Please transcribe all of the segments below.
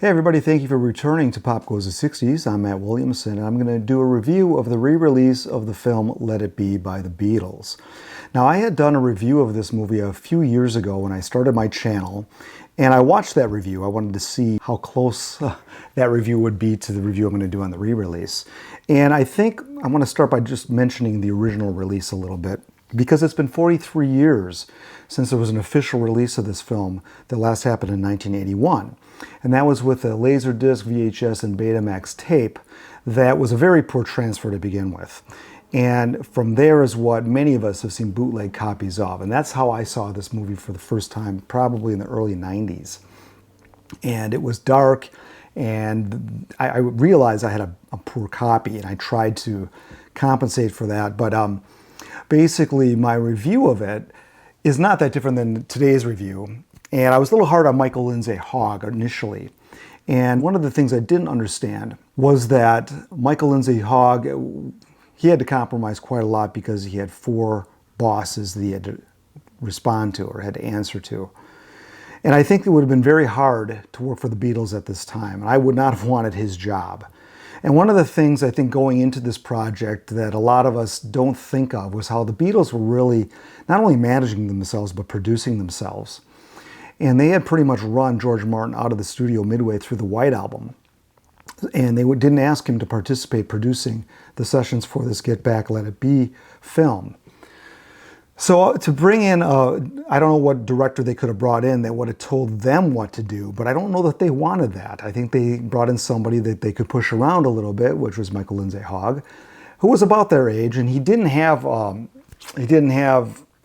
Hey everybody, thank you for returning to Pop Goes the 60s. I'm Matt Williamson, and I'm going to do a review of the re-release of the film Let It Be by the Beatles. Now, I had done a review of this movie a few years ago when I started my channel, and I watched that review. I wanted to see how close that review would be to the review I'm going to do on the re-release. And I think I want to start by just mentioning the original release a little bit, because it's been 43 years since there was an official release of this film that last happened in 1981. And that was with a Laserdisc, VHS, and Betamax tape that was a very poor transfer to begin with. And from there is what many of us have seen bootleg copies of. And that's how I saw this movie for the first time, probably in the early 90s. And it was dark, and I realized I had a poor copy, and I tried to compensate for that. But basically, my review of it is not that different than today's review. And I was a little hard on Michael Lindsay Hogg initially. And one of the things I didn't understand was that Michael Lindsay Hogg, he had to compromise quite a lot because he had 4 bosses that he had to respond to or had to answer to. And I think it would have been very hard to work for the Beatles at this time, and I would not have wanted his job. And one of the things I think going into this project that a lot of us don't think of was how the Beatles were really not only managing themselves, but producing themselves. And they had pretty much run George Martin out of the studio midway through the White Album. And they didn't ask him to participate producing the sessions for this Get Back, Let It Be film. So to bring in, I don't know what director they could have brought in that would have told them what to do, but I don't know that they wanted that. I think they brought in somebody that they could push around a little bit, which was Michael Lindsay Hogg, who was about their age, and he didn't have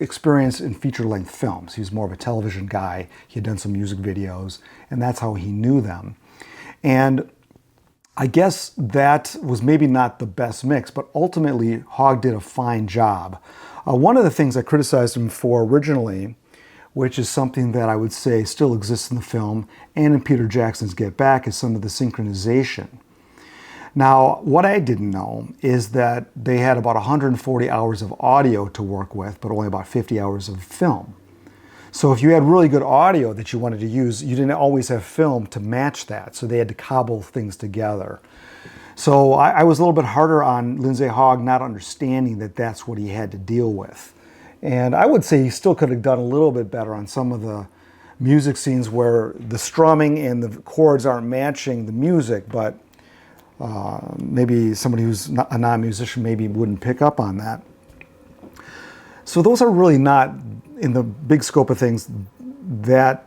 experience in feature-length films. He was more of a television guy. He had done some music videos, and that's how he knew them. And I guess that was maybe not the best mix, but ultimately Hogg did a fine job. One of the things I criticized him for originally, which is something that I would say still exists in the film and in Peter Jackson's Get Back, is some of the synchronization. Now, what I didn't know is that they had about 140 hours of audio to work with, but only about 50 hours of film. So if you had really good audio that you wanted to use, you didn't always have film to match that, so they had to cobble things together. So I was a little bit harder on Lindsay Hogg not understanding that that's what he had to deal with. And I would say he still could have done a little bit better on some of the music scenes where the strumming and the chords aren't matching the music, but maybe somebody who's not a non-musician maybe wouldn't pick up on that. So those are really not, in the big scope of things, that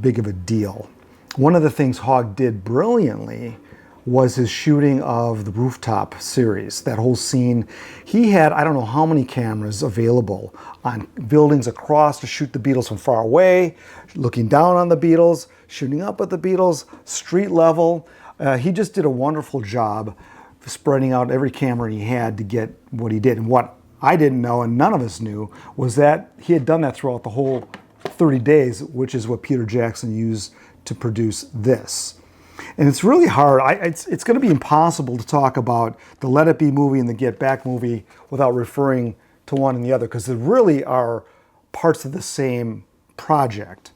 big of a deal. One of the things Hogg did brilliantly was his shooting of the Rooftop series, that whole scene. He had, I don't know how many cameras available on buildings across to shoot the Beatles from far away, looking down on the Beatles, shooting up at the Beatles, street level. He just did a wonderful job spreading out every camera he had to get what he did. And what I didn't know, and none of us knew, was that he had done that throughout the whole 30 days, which is what Peter Jackson used to produce this. And it's really hard. It's going to be impossible to talk about the Let It Be movie and the Get Back movie without referring to one and the other, because they really are parts of the same project.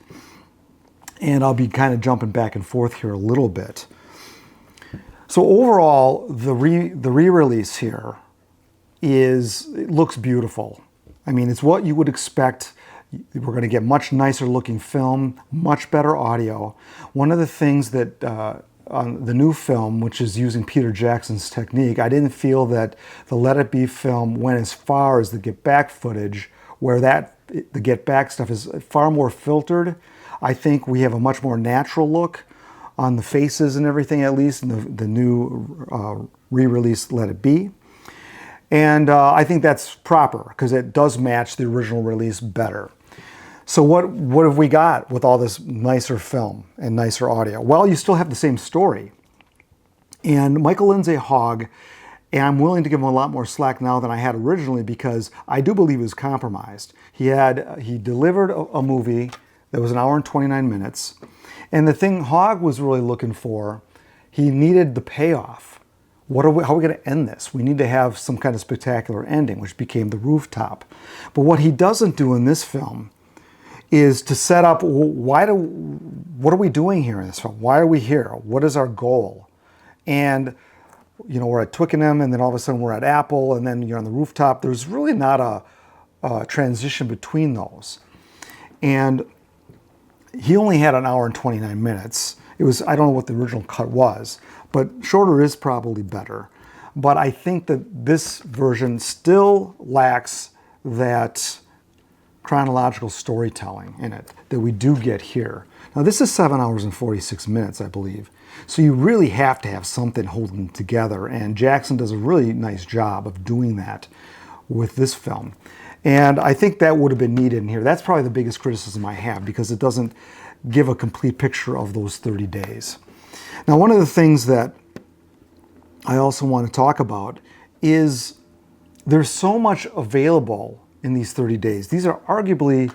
And I'll be kind of jumping back and forth here a little bit. So overall, the re-release here it looks beautiful. I mean, it's what you would expect. We're going to get much nicer looking film, much better audio. One of the things that on the new film, which is using Peter Jackson's technique, I didn't feel that the Let It Be film went as far as the Get Back footage, where the Get Back stuff is far more filtered. I think we have a much more natural look on the faces and everything, at least in the new re-released Let It Be. And I think that's proper, because it does match the original release better. So what have we got with all this nicer film and nicer audio? Well, you still have the same story. And Michael Lindsay Hogg, and I'm willing to give him a lot more slack now than I had originally, because I do believe he was compromised. He delivered a movie that was 1 hour and 29 minutes. And the thing Hogg was really looking for, he needed the payoff. How are we going to end this? We need to have some kind of spectacular ending, which became the Rooftop. But what he doesn't do in this film is to set up what are we doing here in this film? Why are we here? What is our goal? And we're at Twickenham, and then all of a sudden we're at Apple, and then you're on the rooftop. There's really not a transition between those. And he only had an hour and 29 minutes. It was, I don't know what the original cut was, but shorter is probably better. But I think that this version still lacks that chronological storytelling in it that we do get here. Now this is 7 hours and 46 minutes, I believe. So you really have to have something holding together, and Jackson does a really nice job of doing that with this film. And I think that would have been needed in here. That's probably the biggest criticism I have, because it doesn't give a complete picture of those 30 days. Now, one of the things that I also want to talk about is there's so much available in these 30 days. These are arguably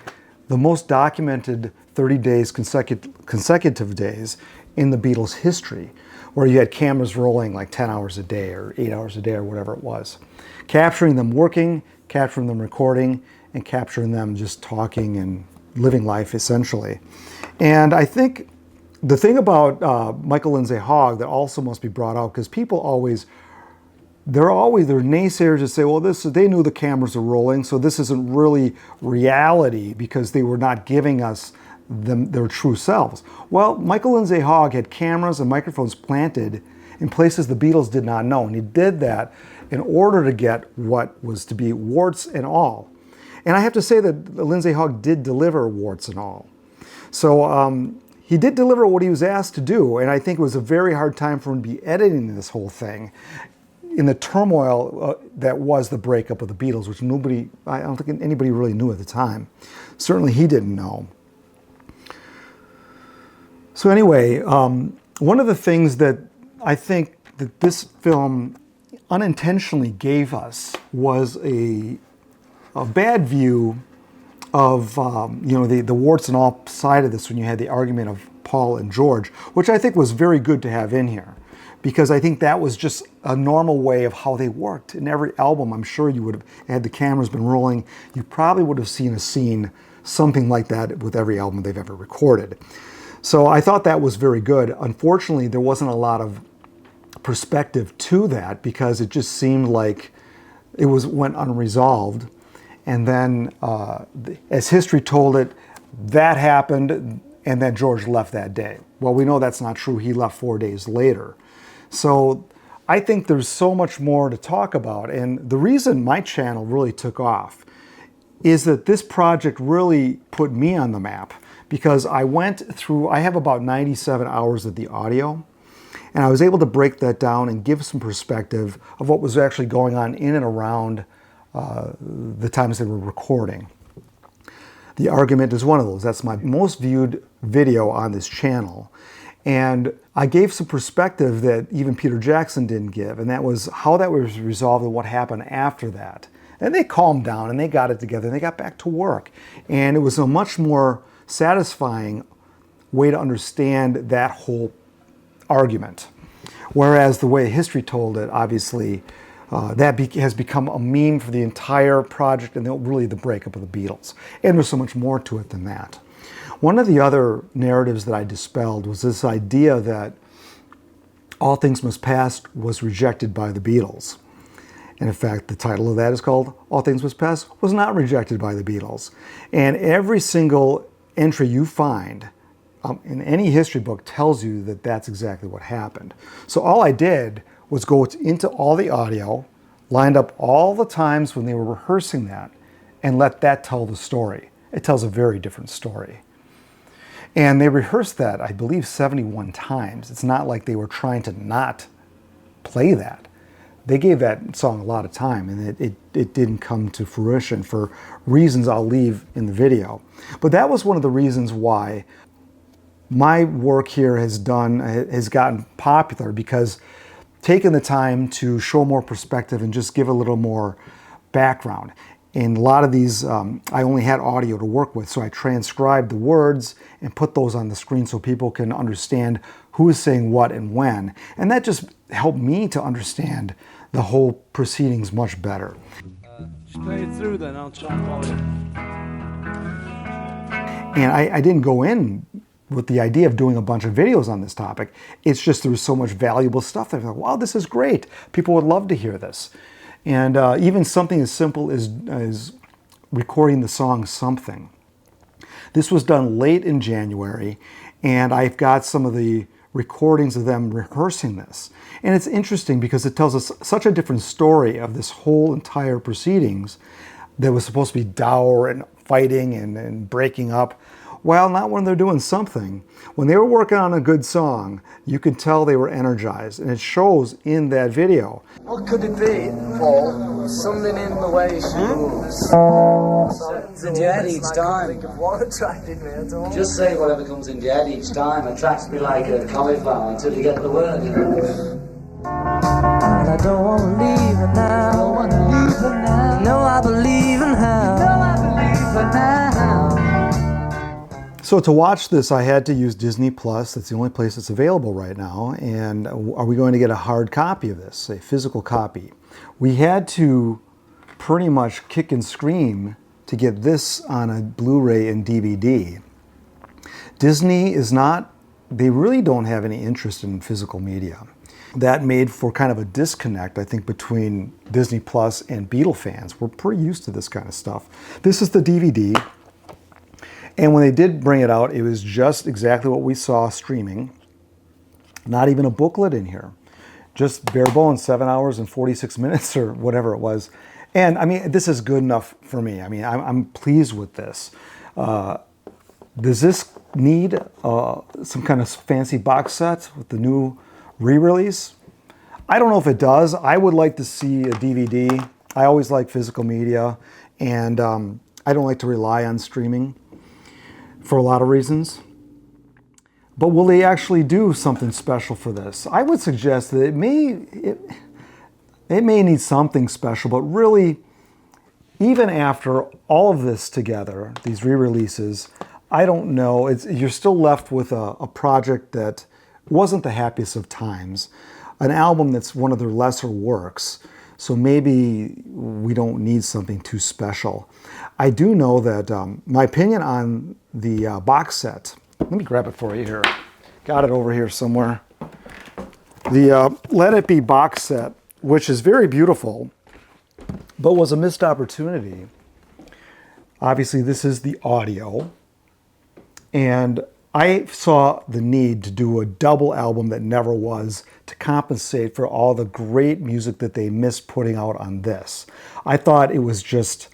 the most documented 30 days, consecutive days in the Beatles' history, where you had cameras rolling like 10 hours a day or 8 hours a day or whatever it was, capturing them working, capturing them recording, and capturing them just talking and living life essentially. And I think the thing about Michael Lindsay Hogg that also must be brought out, because people always, there are naysayers that say, well, they knew the cameras are rolling, so this isn't really reality because they were not giving us their true selves. Well, Michael Lindsay Hogg had cameras and microphones planted in places the Beatles did not know, and he did that in order to get what was to be warts and all. And I have to say that Lindsay Hogg did deliver warts and all. So he did deliver what he was asked to do, and I think it was a very hard time for him to be editing this whole thing in the turmoil that was the breakup of the Beatles, which I don't think anybody really knew at the time. Certainly he didn't know. So anyway, one of the things that I think that this film unintentionally gave us was a bad view of the warts and all side of this when you had the argument of Paul and George, which I think was very good to have in here, because I think that was just a normal way of how they worked. In every album, I'm sure you would have had the cameras been rolling, you probably would have seen a scene, something like that with every album they've ever recorded. So I thought that was very good. Unfortunately, there wasn't a lot of perspective to that, because it just seemed like it went unresolved. And then, as history told it, that happened, and then George left that day. Well, we know that's not true. He left 4 days later. So I think there's so much more to talk about. And the reason my channel really took off is that this project really put me on the map, because I have about 97 hours of the audio, and I was able to break that down and give some perspective of what was actually going on in and around the times they were recording. The Argument is one of those. That's my most viewed video on this channel. And I gave some perspective that even Peter Jackson didn't give, and that was how that was resolved and what happened after that. And they calmed down and they got it together and they got back to work. And it was a much more satisfying way to understand that whole argument. Whereas the way history told it, obviously, has become a meme for the entire project and really the breakup of the Beatles. And there's so much more to it than that. One of the other narratives that I dispelled was this idea that All Things Must Pass was rejected by the Beatles. And in fact, the title of that is called All Things Must Pass was not rejected by the Beatles. And every single entry you find in any history book tells you that that's exactly what happened. So all I did was go into all the audio, lined up all the times when they were rehearsing that, and let that tell the story. It tells a very different story. And they rehearsed that, I believe, 71 times. It's not like they were trying to not play that. They gave that song a lot of time, and it didn't come to fruition for reasons I'll leave in the video. But that was one of the reasons why my work here has gotten popular, because taking the time to show more perspective and just give a little more background. In a lot of these, I only had audio to work with, so I transcribed the words and put those on the screen so people can understand who is saying what and when. And that just helped me to understand the whole proceedings much better. Just play it through then, I'll try and follow it. And I didn't go in with the idea of doing a bunch of videos on this topic. It's just there was so much valuable stuff that I thought, wow, this is great. People would love to hear this. And even something as simple as recording the song Something. This was done late in January, and I've got some of the recordings of them rehearsing this. And it's interesting because it tells us such a different story of this whole entire proceedings that was supposed to be dour and fighting and breaking up. Well, not when they're doing something. When they were working on a good song, you could tell they were energized, and it shows in that video. What could it be, Paul? Something in the way she moves. It's in your head each time. What attracted me at all? Just say whatever comes in your head each time. Attracts me like a cauliflower until you get the word. And I don't want to leave her now. Don't want to leave her now. No, I believe in her. No, I believe her now. So to watch this, I had to use Disney Plus. That's the only place it's available right now. And are we going to get a hard copy of this, a physical copy? We had to pretty much kick and scream to get this on a Blu-ray and DVD. Disney is not, they really don't have any interest in physical media. That made for kind of a disconnect, I think, between Disney Plus and Beatle fans. We're pretty used to this kind of stuff. This is the DVD. And when they did bring it out, it was just exactly what we saw streaming. Not even a booklet in here. Just bare bones, 7 hours and 46 minutes or whatever it was. And I mean, this is good enough for me. I mean, I'm pleased with this. Does this need some kind of fancy box set with the new re-release? I don't know if it does. I would like to see a DVD. I always like physical media, and I don't like to rely on streaming for a lot of reasons. But will they actually do something special for this? I would suggest that it may need something special, but really, even after all of this together, these re-releases, I don't know. You're still left with a project that wasn't the happiest of times, an album that's one of their lesser works. So maybe we don't need something too special. I do know that my opinion on the box set, let me grab it for you here. Got it over here somewhere. The Let It Be box set, which is very beautiful, but was a missed opportunity. Obviously, this is the audio. And I saw the need to do a double album that never was to compensate for all the great music that they missed putting out on this. I thought it was just,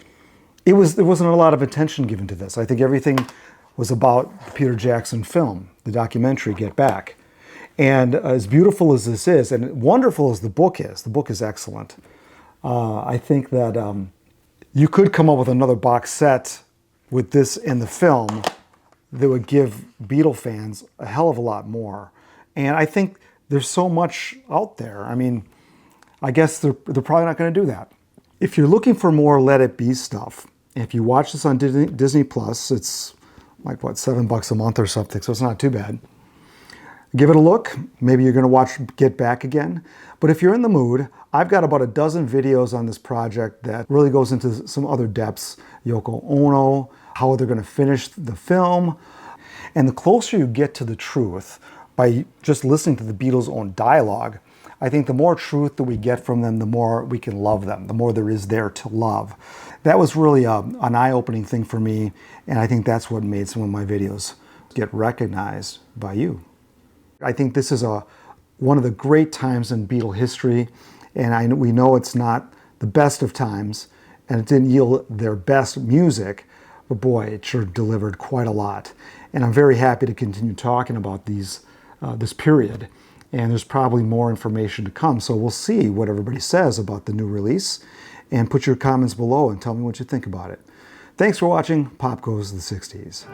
there wasn't a lot of attention given to this. I think everything was about the Peter Jackson film, the documentary Get Back. And as beautiful as this is, and wonderful as the book is excellent. I think that you could come up with another box set with this in the film that would give Beatle fans a hell of a lot more. And I think there's so much out there. I mean, I guess they're probably not going to do that. If you're looking for more Let It Be stuff, if you watch this on Disney Plus, it's like, what, $7 a month or something, so it's not too bad. Give it a look. Maybe you're going to watch Get Back again. But if you're in the mood, I've got about a dozen videos on this project that really goes into some other depths. Yoko Ono, how they're going to finish the film. And the closer you get to the truth by just listening to the Beatles' own dialogue, I think the more truth that we get from them, the more we can love them, the more there is there to love. That was really an eye-opening thing for me, and I think that's what made some of my videos get recognized by you. I think this is one of the great times in Beatle history, and we know it's not the best of times, and it didn't yield their best music, but boy, it sure delivered quite a lot. And I'm very happy to continue talking about this period, and there's probably more information to come, so we'll see what everybody says about the new release, and put your comments below and tell me what you think about it. Thanks for watching Pop Goes the 60s.